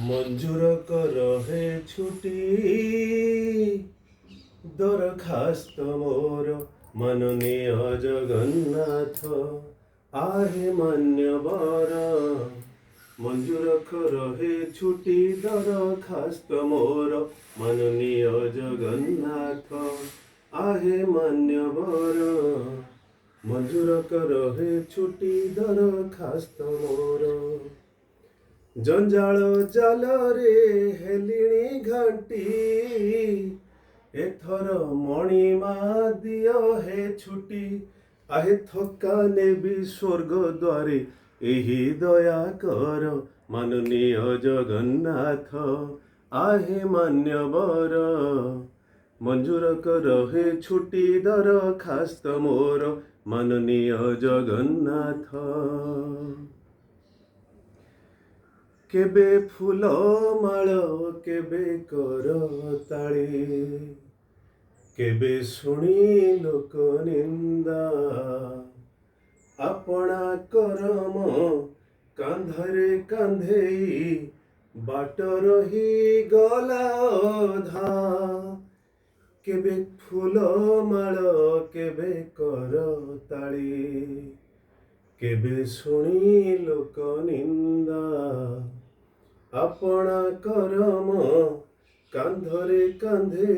मंजूर कर हे छुट्टी दरखास्त मोर माननीय जगन्नाथ आहे मान्यवर। मंजूर कर हे छुट्टी दरखास्त मोर माननीय जगन्नाथ आहे मान्यवर। मंजूर कर हे छुट्टी दरखास्त मोर। जंजाल जाल रे हेलिणी घंटी एथर मणिमा दियो हे छुट्टी आहे थका नेबी स्वर्ग द्वारे एही दया कर माननीय जगन्नाथ आहे मान्यवर। मंजूर कर हे छुट्टी दरखास्त मोर माननीय जगन्नाथ। केबे फूल माल केबे कर ताली केबे शुणी लोक निंदा अपना करम कांधरे कांधेई बाट रही गला अधा। केबे फूल माल केबे कर ताली केबे शुणी लोक निंदा अपना करम कांधरे कांधे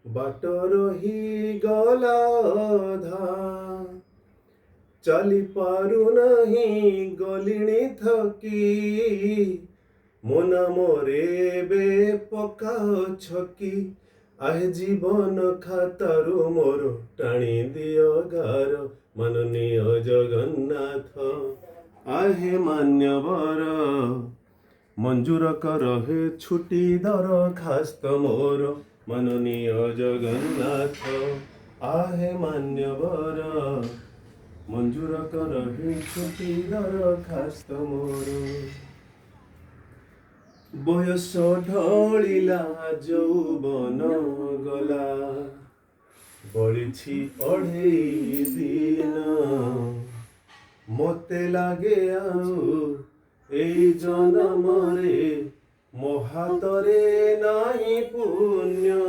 बाट रही गला अधा। चली पारु नहीं गलिणी थकी मो नाम रे बे पकाओ छकी आहे जीवन खातारु मोर टाणी दियो गार माननीय जगन्नाथ आहे मान्यवर। मंजूर कर हे छुट्टी दरखास्त मोर माननीय जगन्नाथ आहे मान्यवर। मंजूर कर हे छुट्टी दरखास्त मोर। बयस ढलिला यौवन गला बलिछि अढ़ेई दिन मते लागे आउ एई जनमरे मो हातरे नाही पुण्य।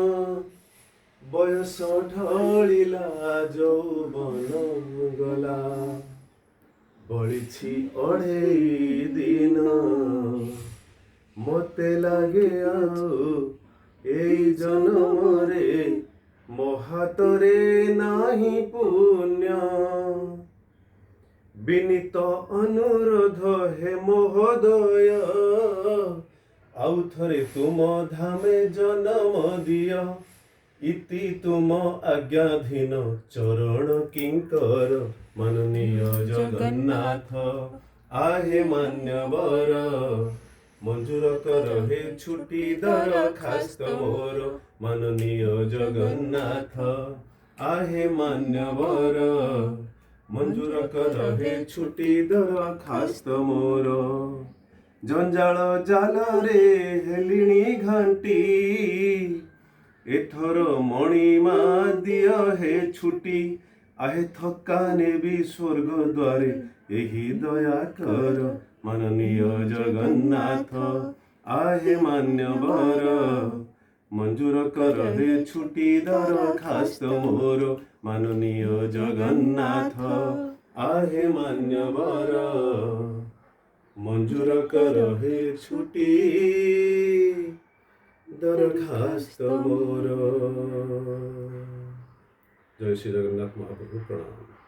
बयस ढलिला यौवन गला बलिछि अढ़ेई दिन मते लागे आउ एई जनमरे मो हातरे नाही पुण्य। विनीत अनुरोध हे महोदय आउ थरे तुम धामे जन्म दिय इति तुम आज्ञाधीन चरण किंकर माननीय जगन्नाथ आहे मान्यवर। मंजूर कर हे छुट्टी दरखास्त मोर माननीय जगन्नाथ आहे मान्यवर। मंजूर कर हे छुट्टी दरखास्त मोर। जंजाल जाल रे हेलिणी घंटी एथर मणिमा दियो हे छुट्टी आहे थका नेबी स्वर्ग द्वारे एही दया कर माननीय जगन्नाथ आहे मान्यवर। मंजूर कर हे छुट्टी दरखास्त मोर माननीय जगन्नाथ आहे मान्यवर। मंजूर कर हे छुट्टी दरखास्त मोर। जय श्री जगन्नाथ महाप्रभु प्रणाम।